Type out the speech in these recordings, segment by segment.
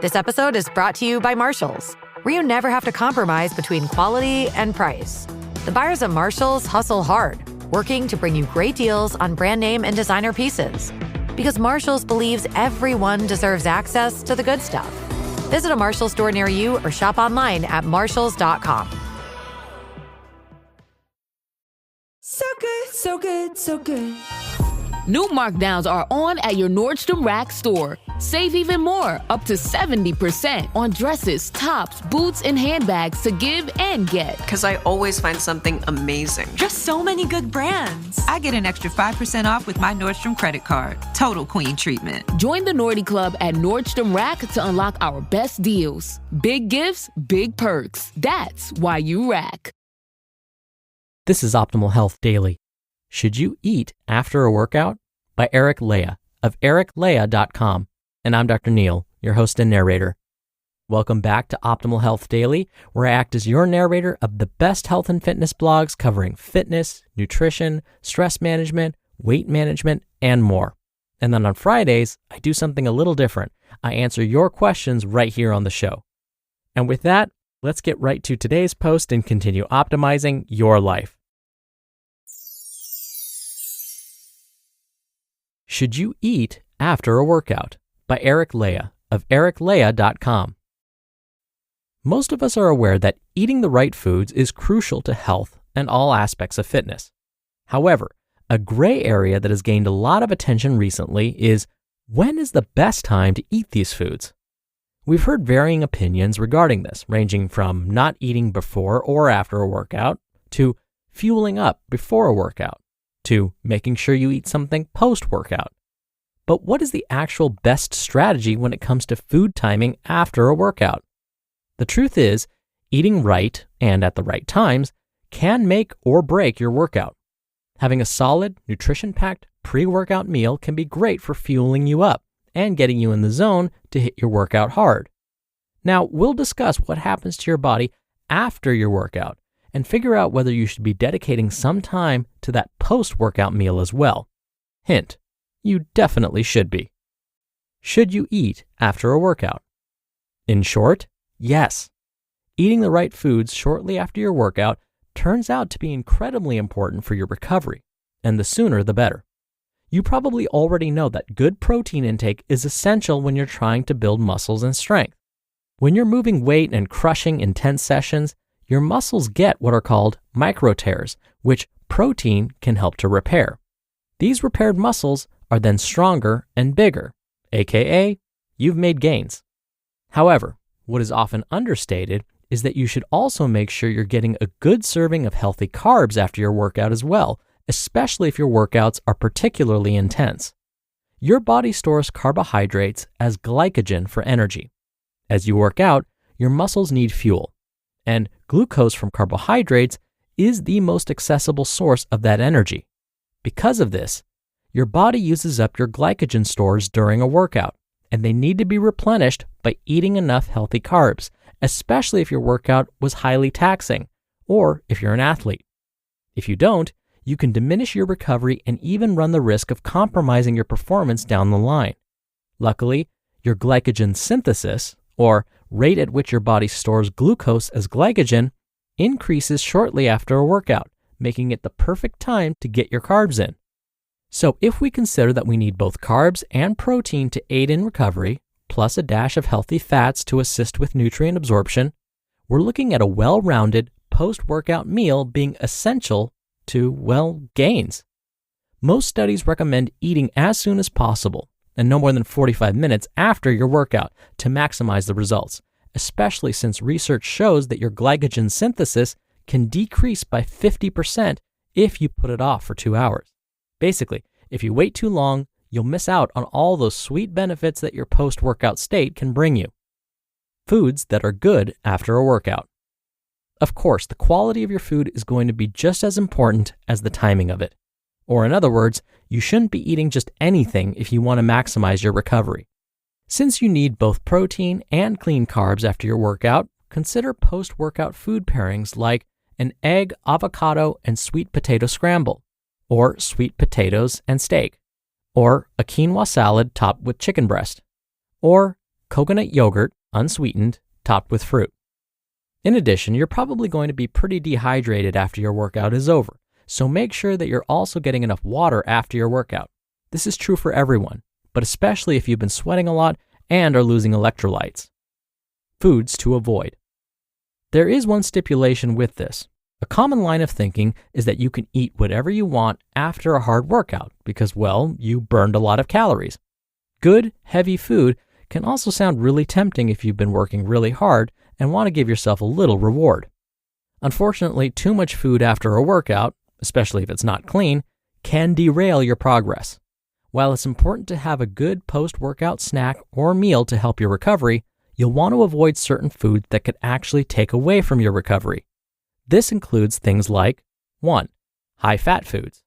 This episode is brought to you by Marshalls, where you never have to compromise between quality and price. The buyers at Marshalls hustle hard, working to bring you great deals on brand name and designer pieces. Because Marshalls believes everyone deserves access to the good stuff. Visit a Marshalls store near you or shop online at marshalls.com. So good, so good, so good. New markdowns are on at your Nordstrom Rack store. Save even more, up to 70% on dresses, tops, boots, and handbags to give and get. Because I always find something amazing. Just so many good brands. I get an extra 5% off with my Nordstrom credit card. Total queen treatment. Join the Nordy Club at Nordstrom Rack to unlock our best deals. Big gifts, big perks. That's why you rack. This is Optimal Health Daily. Should you eat after a workout? By Eric Leija of ericleija.com. And I'm Dr. Neil, your host and narrator. Welcome back to Optimal Health Daily, where I act as your narrator of the best health and fitness blogs covering fitness, nutrition, stress management, weight management, and more. And then on Fridays, I do something a little different. I answer your questions right here on the show. And with that, let's get right to today's post and continue optimizing your life. Should you eat after a workout? By Eric Leija of ericleija.com. Most of us are aware that eating the right foods is crucial to health and all aspects of fitness. However, a gray area that has gained a lot of attention recently is when is the best time to eat these foods? We've heard varying opinions regarding this, ranging from not eating before or after a workout, to fueling up before a workout, to making sure you eat something post-workout. But what is the actual best strategy when it comes to food timing after a workout? The truth is, eating right and at the right times can make or break your workout. Having a solid, nutrition-packed pre-workout meal can be great for fueling you up and getting you in the zone to hit your workout hard. Now, we'll discuss what happens to your body after your workout and figure out whether you should be dedicating some time to that post-workout meal as well. Hint, you definitely should be. Should you eat after a workout? In short, yes. Eating the right foods shortly after your workout turns out to be incredibly important for your recovery, and the sooner the better. You probably already know that good protein intake is essential when you're trying to build muscles and strength. When you're moving weight and crushing intense sessions, your muscles get what are called micro tears, which protein can help to repair. These repaired muscles are then stronger and bigger, aka you've made gains. However, what is often understated is that you should also make sure you're getting a good serving of healthy carbs after your workout as well, especially if your workouts are particularly intense. Your body stores carbohydrates as glycogen for energy. As you work out, your muscles need fuel, and glucose from carbohydrates is the most accessible source of that energy. Because of this, your body uses up your glycogen stores during a workout, and they need to be replenished by eating enough healthy carbs, especially if your workout was highly taxing, or if you're an athlete. If you don't, you can diminish your recovery and even run the risk of compromising your performance down the line. Luckily, your glycogen synthesis, or rate at which your body stores glucose as glycogen, increases shortly after a workout, making it the perfect time to get your carbs in. So if we consider that we need both carbs and protein to aid in recovery, plus a dash of healthy fats to assist with nutrient absorption, we're looking at a well-rounded post-workout meal being essential to, well, gains. Most studies recommend eating as soon as possible and no more than 45 minutes after your workout to maximize the results, especially since research shows that your glycogen synthesis can decrease by 50% if you put it off for 2 hours. Basically, if you wait too long, you'll miss out on all those sweet benefits that your post-workout state can bring you. Foods that are good after a workout. Of course, the quality of your food is going to be just as important as the timing of it. Or in other words, you shouldn't be eating just anything if you want to maximize your recovery. Since you need both protein and clean carbs after your workout, consider post-workout food pairings like an egg, avocado, and sweet potato scramble, or sweet potatoes and steak, or a quinoa salad topped with chicken breast, or coconut yogurt, unsweetened, topped with fruit. In addition, you're probably going to be pretty dehydrated after your workout is over, so make sure that you're also getting enough water after your workout. This is true for everyone, but especially if you've been sweating a lot and are losing electrolytes. Foods to avoid. There is one stipulation with this. A common line of thinking is that you can eat whatever you want after a hard workout because, well, you burned a lot of calories. Good, heavy food can also sound really tempting if you've been working really hard and want to give yourself a little reward. Unfortunately, too much food after a workout, especially if it's not clean, can derail your progress. While it's important to have a good post-workout snack or meal to help your recovery, you'll want to avoid certain foods that could actually take away from your recovery. This includes things like 1. High-fat foods.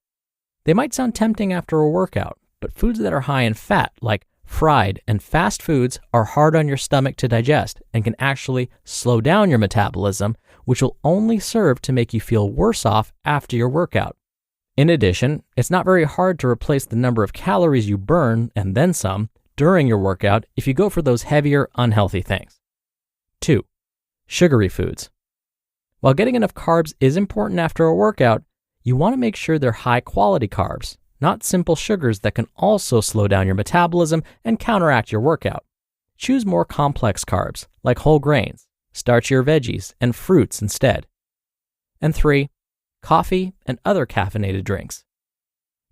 They might sound tempting after a workout, but foods that are high in fat, like fried and fast foods, are hard on your stomach to digest and can actually slow down your metabolism, which will only serve to make you feel worse off after your workout. In addition, it's not very hard to replace the number of calories you burn, and then some, during your workout if you go for those heavier, unhealthy things. 2. Sugary foods. While getting enough carbs is important after a workout, you want to make sure they're high-quality carbs, not simple sugars that can also slow down your metabolism and counteract your workout. Choose more complex carbs, like whole grains, starchier veggies, and fruits instead. And 3. Coffee and other caffeinated drinks.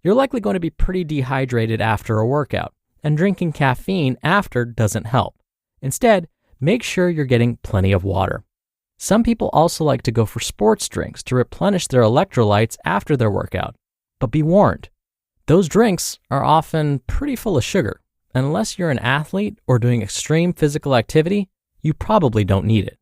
You're likely going to be pretty dehydrated after a workout, and drinking caffeine after doesn't help. Instead, make sure you're getting plenty of water. Some people also like to go for sports drinks to replenish their electrolytes after their workout. But be warned, those drinks are often pretty full of sugar, and unless you're an athlete or doing extreme physical activity, you probably don't need it.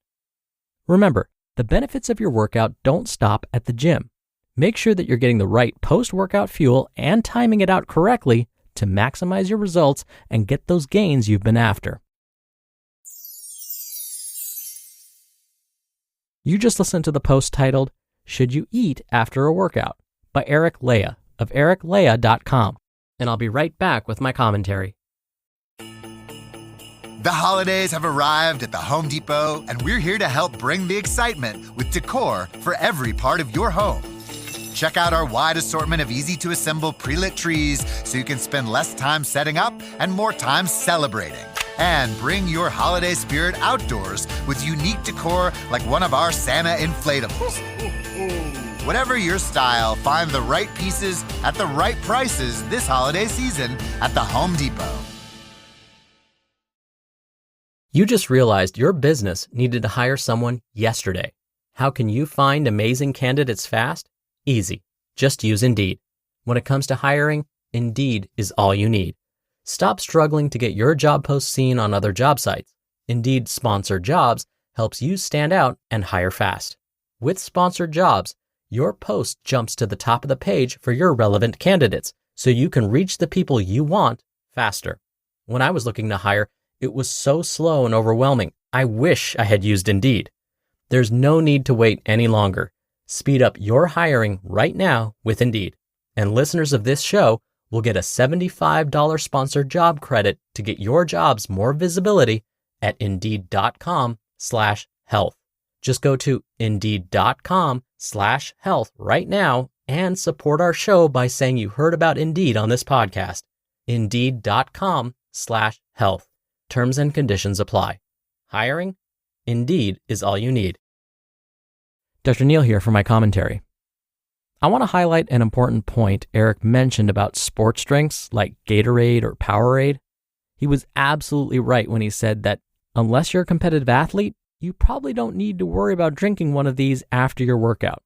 Remember, the benefits of your workout don't stop at the gym. Make sure that you're getting the right post-workout fuel and timing it out correctly to maximize your results and get those gains you've been after. You just listened to the post titled, Should You Eat After a Workout? By Eric Leija of ericleija.com, and I'll be right back with my commentary. The holidays have arrived at the Home Depot, and we're here to help bring the excitement with decor for every part of your home. Check out our wide assortment of easy-to-assemble pre-lit trees so you can spend less time setting up and more time celebrating. And bring your holiday spirit outdoors with unique decor like one of our Santa inflatables. Whatever your style, find the right pieces at the right prices this holiday season at the Home Depot. You just realized your business needed to hire someone yesterday. How can you find amazing candidates fast? Easy. Just use Indeed. When it comes to hiring, Indeed is all you need. Stop struggling to get your job post seen on other job sites. Indeed Sponsored Jobs helps you stand out and hire fast. With Sponsored Jobs, your post jumps to the top of the page for your relevant candidates, so you can reach the people you want faster. When I was looking to hire, it was so slow and overwhelming. I wish I had used Indeed. There's no need to wait any longer. Speed up your hiring right now with Indeed. And listeners of this show will get a $75 sponsored job credit to get your jobs more visibility at Indeed.com/health. Just go to Indeed.com/health right now and support our show by saying you heard about Indeed on this podcast. Indeed.com/health. Terms and conditions apply. Hiring? Indeed is all you need. Dr. Neal here for my commentary. I want to highlight an important point Eric mentioned about sports drinks like Gatorade or Powerade. He was absolutely right when he said that unless you're a competitive athlete, you probably don't need to worry about drinking one of these after your workout.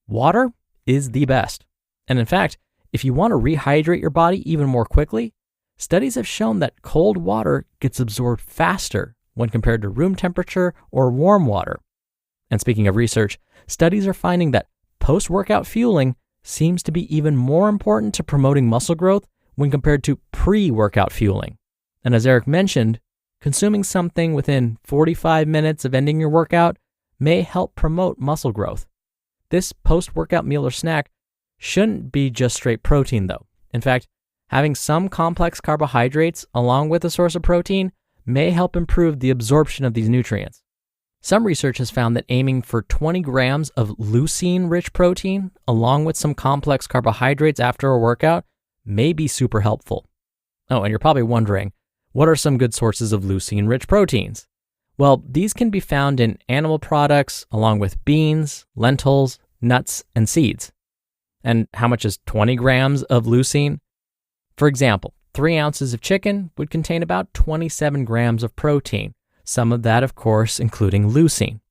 Water is the best. And in fact, if you want to rehydrate your body even more quickly, studies have shown that cold water gets absorbed faster when compared to room temperature or warm water. And speaking of research, studies are finding that post-workout fueling seems to be even more important to promoting muscle growth when compared to pre-workout fueling. And as Eric mentioned, consuming something within 45 minutes of ending your workout may help promote muscle growth. This post-workout meal or snack shouldn't be just straight protein though. In fact, having some complex carbohydrates along with a source of protein may help improve the absorption of these nutrients. Some research has found that aiming for 20 grams of leucine-rich protein, along with some complex carbohydrates after a workout, may be super helpful. Oh, and you're probably wondering, what are some good sources of leucine-rich proteins? Well, these can be found in animal products, along with beans, lentils, nuts, and seeds. And how much is 20 grams of leucine? For example, 3 ounces of chicken would contain about 27 grams of protein, some of that, of course, including leucine.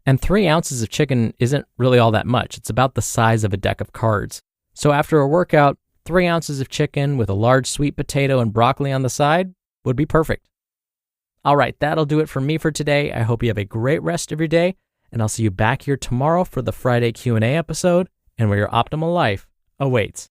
And 3 ounces of chicken isn't really all that much. It's about the size of a deck of cards. So after a workout, 3 ounces of chicken with a large sweet potato and broccoli on the side would be perfect. All right, that'll do it for me for today. I hope you have a great rest of your day, and I'll see you back here tomorrow for the Friday Q&A episode and where your optimal life awaits.